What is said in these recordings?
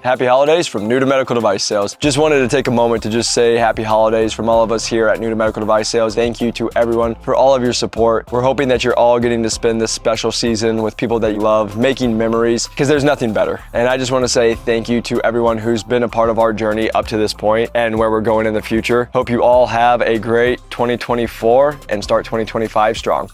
Happy holidays from New to Medical Device Sales. Just wanted to take a moment to just say happy holidays from all of us here at New to Medical Device Sales. Thank you to everyone for all of your support. We're hoping that you're all getting to spend this special season with people that you love, making memories, because there's nothing better. And I just want to say thank you to everyone who's been a part of our journey up to this point and where we're going in the future. Hope you all have a great 2024 and start 2025 strong.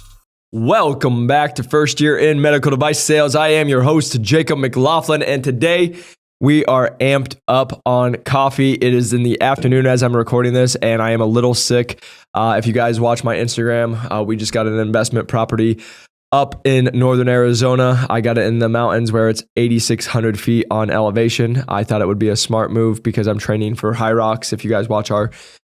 Welcome back to First Year in Medical Device Sales. I am your host, Jacob McLaughlin, and today we are amped up on coffee. It is in the afternoon as I'm recording this, and I am a little sick. If you guys watch my Instagram, we just got an investment property up in northern Arizona. I got it in the mountains where it's 8,600 feet on elevation. I thought it would be a smart move because I'm training for High Rocks. If you guys watch our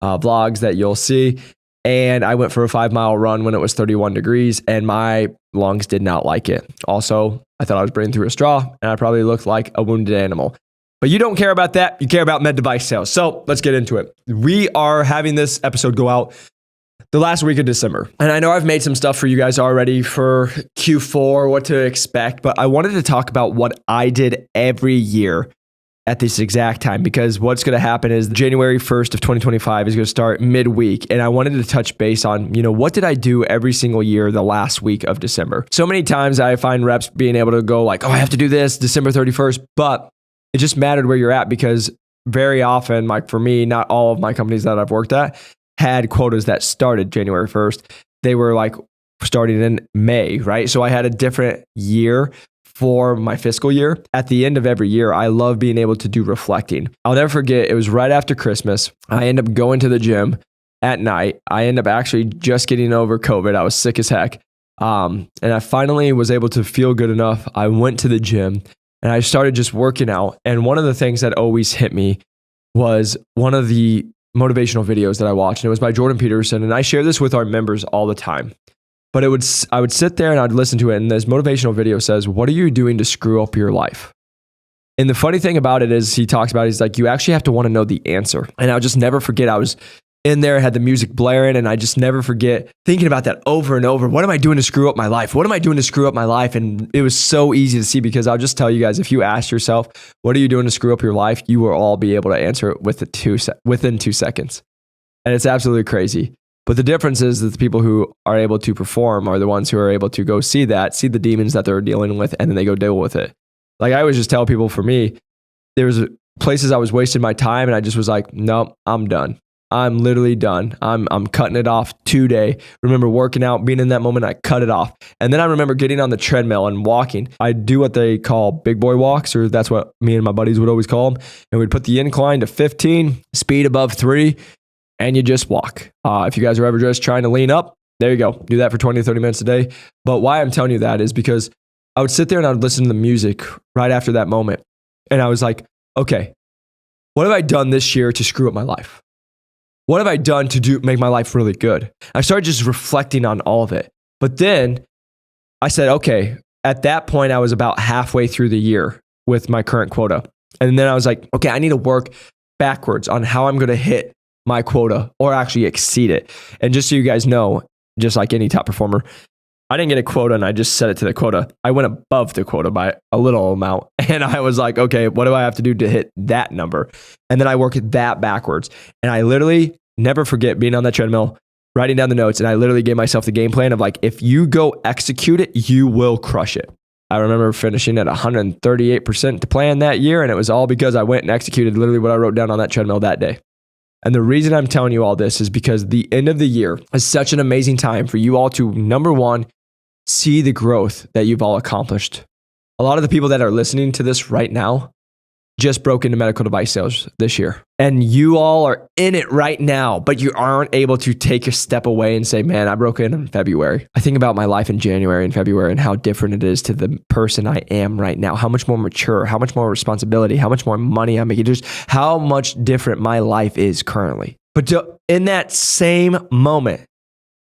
vlogs that you'll see. And I went for a 5-mile run when it was 31 degrees and my lungs did not like it. Also, I thought I was breathing through a straw and I probably looked like a wounded animal. But you don't care about that. You care about med device sales. So let's get into it. We are having this episode go out the last week of December. And I know I've made some stuff for you guys already for Q4, what to expect, but I wanted to talk about what I did every year at this exact time, because what's going to happen is January 1st of 2025 is going to start midweek. And I wanted to touch base on, what did I do every single year the last week of December? So many times I find reps being able to go like, oh, I have to do this December 31st, but it just mattered where you're at, because very often, like for me, not all of my companies that I've worked at had quotas that started January 1st. They were like starting in May, right? So I had a different year for my fiscal year. At the end of every year, I love being able to do reflecting. I'll never forget, it was right after Christmas. I ended up going to the gym at night. I ended up actually just getting over COVID. I was sick as heck. And I finally was able to feel good enough. I went to the gym and I started just working out. And one of the things that always hit me was one of the motivational videos that I watched. And it was by Jordan Peterson. And I share this with our members all the time. But I would sit there and I'd listen to it. And this motivational video says, what are you doing to screw up your life? And the funny thing about it is he's like, you actually have to want to know the answer. And I'll just never forget. I was in there, had the music blaring, and I just never forget thinking about that over and over. What am I doing to screw up my life? What am I doing to screw up my life? And it was so easy to see, because I'll just tell you guys, if you ask yourself, what are you doing to screw up your life? You will all be able to answer it within 2 seconds. And it's absolutely crazy. But the difference is that the people who are able to perform are the ones who are able to go see the demons that they're dealing with, and then they go deal with it. Like I always just tell people, for me, there was places I was wasting my time and I just was like, no, I'm done. I'm literally done. I'm cutting it off today. Remember working out, being in that moment, I cut it off. And then I remember getting on the treadmill and walking. I do what they call big boy walks, or that's what me and my buddies would always call them. And we'd put the incline to 15, speed above 3. And you just walk. If you guys are ever just trying to lean up, there you go. Do that for 20 to 30 minutes a day. But why I'm telling you that is because I would sit there and I would listen to the music right after that moment. And I was like, okay, what have I done this year to screw up my life? What have I done to make my life really good? I started just reflecting on all of it. But then I said, okay, at that point, I was about halfway through the year with my current quota. And then I was like, okay, I need to work backwards on how I'm going to hit my quota or actually exceed it. And just so you guys know, just like any top performer, I didn't get a quota and I just set it to the quota. I went above the quota by a little amount. And I was like, okay, what do I have to do to hit that number? And then I work that backwards. And I literally never forget being on that treadmill, writing down the notes. And I literally gave myself the game plan of like, if you go execute it, you will crush it. I remember finishing at 138% to plan that year. And it was all because I went and executed literally what I wrote down on that treadmill that day. And the reason I'm telling you all this is because the end of the year is such an amazing time for you all to, number one, see the growth that you've all accomplished. A lot of the people that are listening to this right now just broke into medical device sales this year. And you all are in it right now, but you aren't able to take a step away and say, man, I broke in February. I think about my life in January and February and how different it is to the person I am right now. How much more mature, how much more responsibility, how much more money I'm making, just how much different my life is currently. But in that same moment,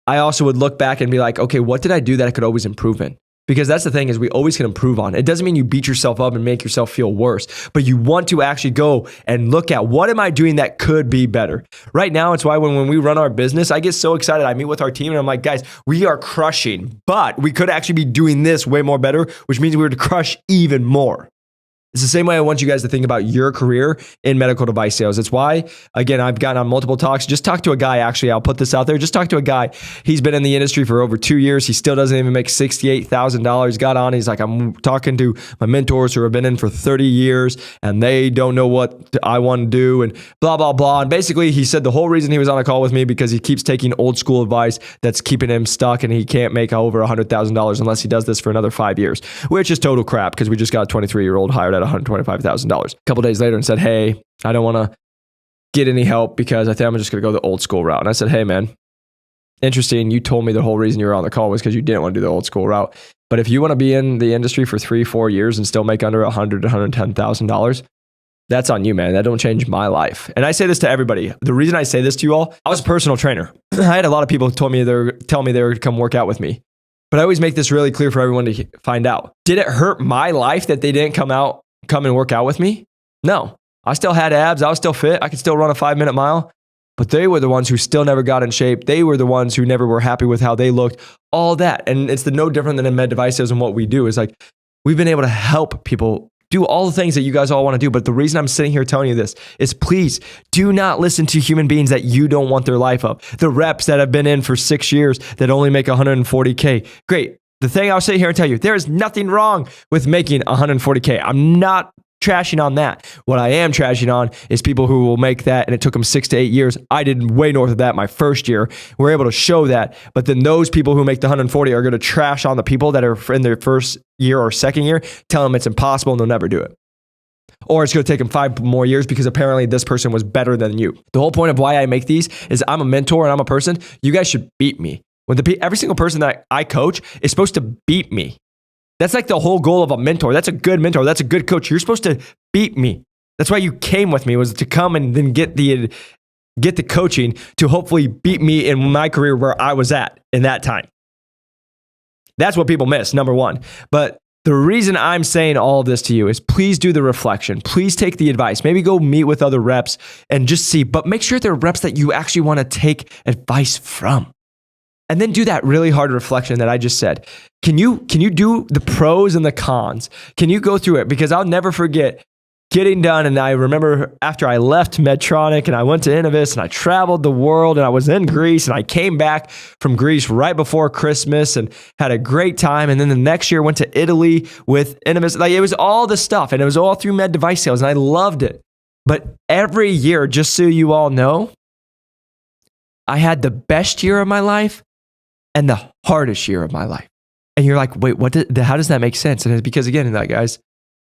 I also would look back and be like, okay, what did I do that I could always improve in? Because that's the thing, is we always can improve on. It doesn't mean you beat yourself up and make yourself feel worse, but you want to actually go and look at, what am I doing that could be better? Right now, it's why when we run our business, I get so excited. I meet with our team and I'm like, guys, we are crushing, but we could actually be doing this way more better, which means we were to crush even more. It's the same way I want you guys to think about your career in medical device sales. It's why, again, I've gotten on multiple talks. Just talk to a guy, actually, I'll put this out there. Just talk to a guy. He's been in the industry for over 2 years. He still doesn't even make $68,000. Got on, he's like, I'm talking to my mentors who have been in for 30 years and they don't know what I want to do and blah, blah, blah. And basically he said the whole reason he was on a call with me because he keeps taking old school advice that's keeping him stuck and he can't make over $100,000 unless he does this for another 5 years, which is total crap because we just got a 23-year-old hired at $125,000. A couple days later and said, hey, I don't want to get any help because I think I'm just going to go the old school route. And I said, hey, man, interesting. You told me the whole reason you were on the call was because you didn't want to do the old school route. But if you want to be in the industry for 3-4 years and still make under $100,000 to $110,000, that's on you, man. That don't change my life. And I say this to everybody. The reason I say this to you all, I was a personal trainer. I had a lot of people who tell me they were going to come work out with me. But I always make this really clear for everyone to find out. Did it hurt my life that they didn't come and work out with me? No. I still had abs. I was still fit. I could still run a 5-minute mile. But they were the ones who still never got in shape. They were the ones who never were happy with how they looked. All that. And it's no different than in med devices and what we do is like, we've been able to help people do all the things that you guys all want to do. But the reason I'm sitting here telling you this is please do not listen to human beings that you don't want their life of. The reps that have been in for 6 years that only make $140K. Great. The thing I'll sit here and tell you, there is nothing wrong with making $140K. I'm not trashing on that. What I am trashing on is people who will make that and it took them 6 to 8 years. I did way north of that my first year. We're able to show that. But then those people who make the 140 are going to trash on the people that are in their first year or second year, tell them it's impossible and they'll never do it. Or it's going to take them 5 more years because apparently this person was better than you. The whole point of why I make these is I'm a mentor and I'm a person. You guys should beat me. Every single person that I coach is supposed to beat me. That's like the whole goal of a mentor. That's a good mentor. That's a good coach. You're supposed to beat me. That's why you came with me, was to come and then get the coaching to hopefully beat me in my career where I was at in that time. That's what people miss, number one. But the reason I'm saying all of this to you is please do the reflection. Please take the advice. Maybe go meet with other reps and just see, but make sure they're reps that you actually want to take advice from. And then do that really hard reflection that I just said. Can you do the pros and the cons? Can you go through it? Because I'll never forget getting done. And I remember after I left Medtronic and I went to Innovis and I traveled the world and I was in Greece and I came back from Greece right before Christmas and had a great time. And then the next year went to Italy with Innovis. Like it was all the stuff and it was all through med device sales and I loved it. But every year, just so you all know, I had the best year of my life and the hardest year of my life. And you're like, wait, how does that make sense? And it's because, again, like, guys,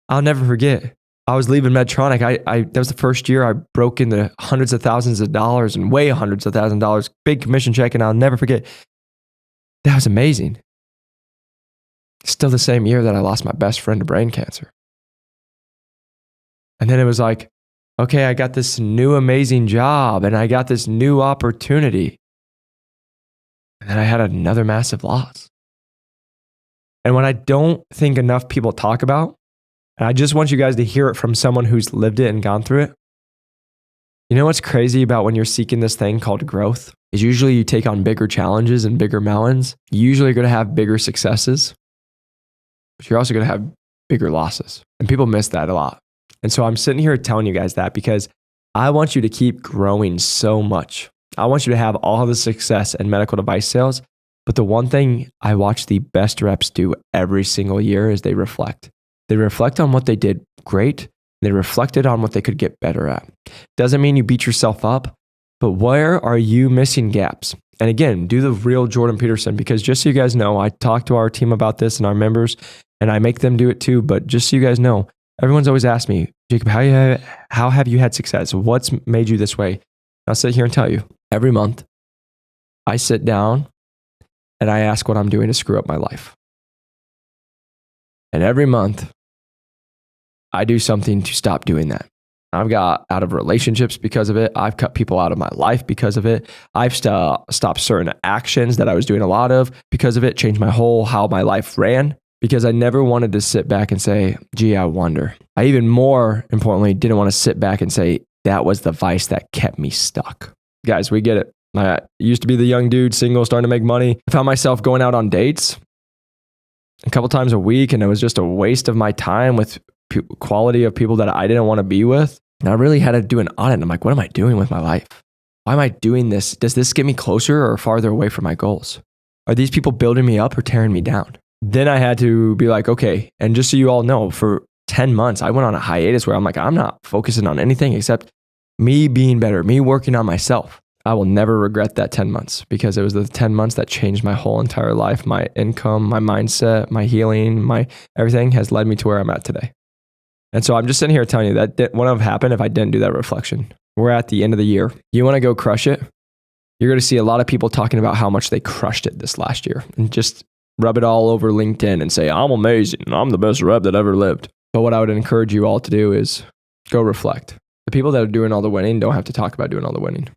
I'll never forget. I was leaving Medtronic. That was the first year I broke into hundreds of thousands of dollars and way hundreds of thousands of dollars, big commission check. And I'll never forget. That was amazing. Still the same year that I lost my best friend to brain cancer. And then it was like, okay, I got this new amazing job and I got this new opportunity. And then I had another massive loss. And what I don't think enough people talk about, and I just want you guys to hear it from someone who's lived it and gone through it. You know what's crazy about when you're seeking this thing called growth? Is usually you take on bigger challenges and bigger mountains. You usually are going to have bigger successes, but you're also going to have bigger losses. And people miss that a lot. And so I'm sitting here telling you guys that because I want you to keep growing so much. I want you to have all the success in medical device sales. But the one thing I watch the best reps do every single year is they reflect. They reflect on what they did great. They reflected on what they could get better at. Doesn't mean you beat yourself up, but where are you missing gaps? And again, do the real Jordan Peterson, because just so you guys know, I talk to our team about this and our members, and I make them do it too. But just so you guys know, everyone's always asked me, Jacob, how have you had success? What's made you this way? I'll sit here and tell you, every month, I sit down and I ask what I'm doing to screw up my life. And every month, I do something to stop doing that. I've got out of relationships because of it. I've cut people out of my life because of it. I've stopped certain actions that I was doing a lot of because of it, changed my whole how my life ran, because I never wanted to sit back and say, gee, I wonder. I even more importantly didn't want to sit back and say, that was the vice that kept me stuck. Guys, we get it. I used to be the young dude, single, starting to make money. I found myself going out on dates a couple times a week, and it was just a waste of my time with quality of people that I didn't want to be with. And I really had to do an audit. And I'm like, what am I doing with my life? Why am I doing this? Does this get me closer or farther away from my goals? Are these people building me up or tearing me down? Then I had to be like, okay. And just so you all know, for 10 months, I went on a hiatus where I'm like, I'm not focusing on anything except me being better, me working on myself. I will never regret that 10 months because it was the 10 months that changed my whole entire life. My income, my mindset, my healing, my everything has led me to where I'm at today. And so I'm just sitting here telling you that wouldn't have happened if I didn't do that reflection. We're at the end of the year. You want to go crush it? You're going to see a lot of people talking about how much they crushed it this last year and just rub it all over LinkedIn and say, I'm amazing. I'm the best rep that ever lived. But what I would encourage you all to do is go reflect. The people that are doing all the winning don't have to talk about doing all the winning.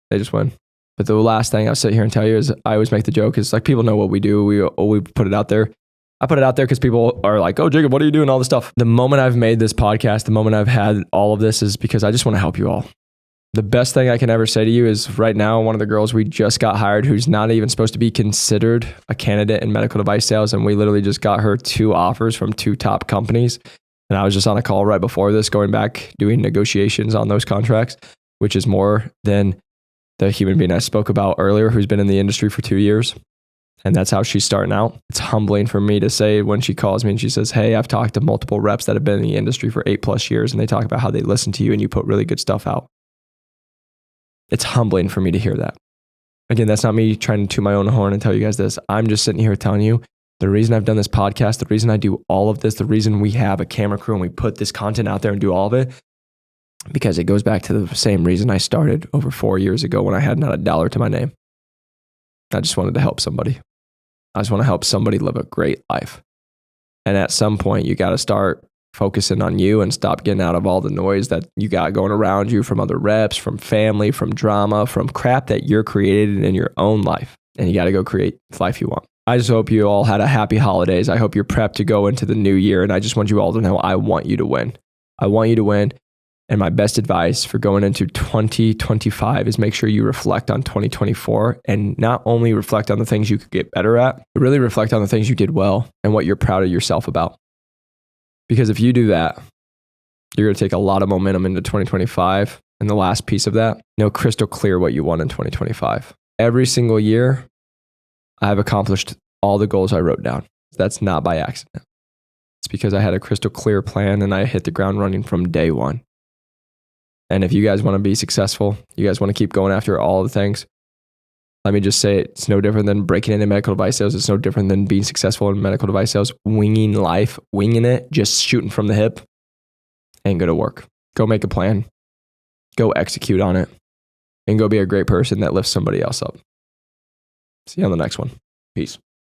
They just win. But the last thing I'll sit here and tell you is I always make the joke is like people know what we do. We put it out there. I put it out there because people are like, oh, Jacob, what are you doing? All this stuff. The moment I've made this podcast, the moment I've had all of this is because I just want to help you all. The best thing I can ever say to you is right now, one of the girls we just got hired who's not even supposed to be considered a candidate in medical device sales. And we literally just got her 2 offers from 2 top companies. And I was just on a call right before this, going back, doing negotiations on those contracts, which is more than the human being I spoke about earlier, who's been in the industry for 2 years. And that's how she's starting out. It's humbling for me to say when she calls me and she says, hey, I've talked to multiple reps that have been in the industry for 8+ years. And they talk about how they listen to you and you put really good stuff out. It's humbling for me to hear that. Again, that's not me trying to toot my own horn and tell you guys this. I'm just sitting here telling you the reason I've done this podcast, the reason I do all of this, the reason we have a camera crew and we put this content out there and do all of it, because it goes back to the same reason I started over 4 years ago when I had not a dollar to my name. I just wanted to help somebody. I just want to help somebody live a great life. And at some point, you got to start focusing on you and stop getting out of all the noise that you got going around you from other reps, from family, from drama, from crap that you're created in your own life. And you got to go create the life you want. I just hope you all had a happy holidays. I hope you're prepped to go into the new year. And I just want you all to know I want you to win. I want you to win. And my best advice for going into 2025 is make sure you reflect on 2024 and not only reflect on the things you could get better at, but really reflect on the things you did well and what you're proud of yourself about. Because if you do that, you're going to take a lot of momentum into 2025. And the last piece of that, know crystal clear what you want in 2025. Every single year, I have accomplished all the goals I wrote down. That's not by accident. It's because I had a crystal clear plan and I hit the ground running from day one. And if you guys want to be successful, you guys want to keep going after all the things, let me just say it's no different than breaking into medical device sales. It's no different than being successful in medical device sales. Winging life, winging it, just shooting from the hip ain't going to work. Go make a plan. Go execute on it. And go be a great person that lifts somebody else up. See you on the next one. Peace.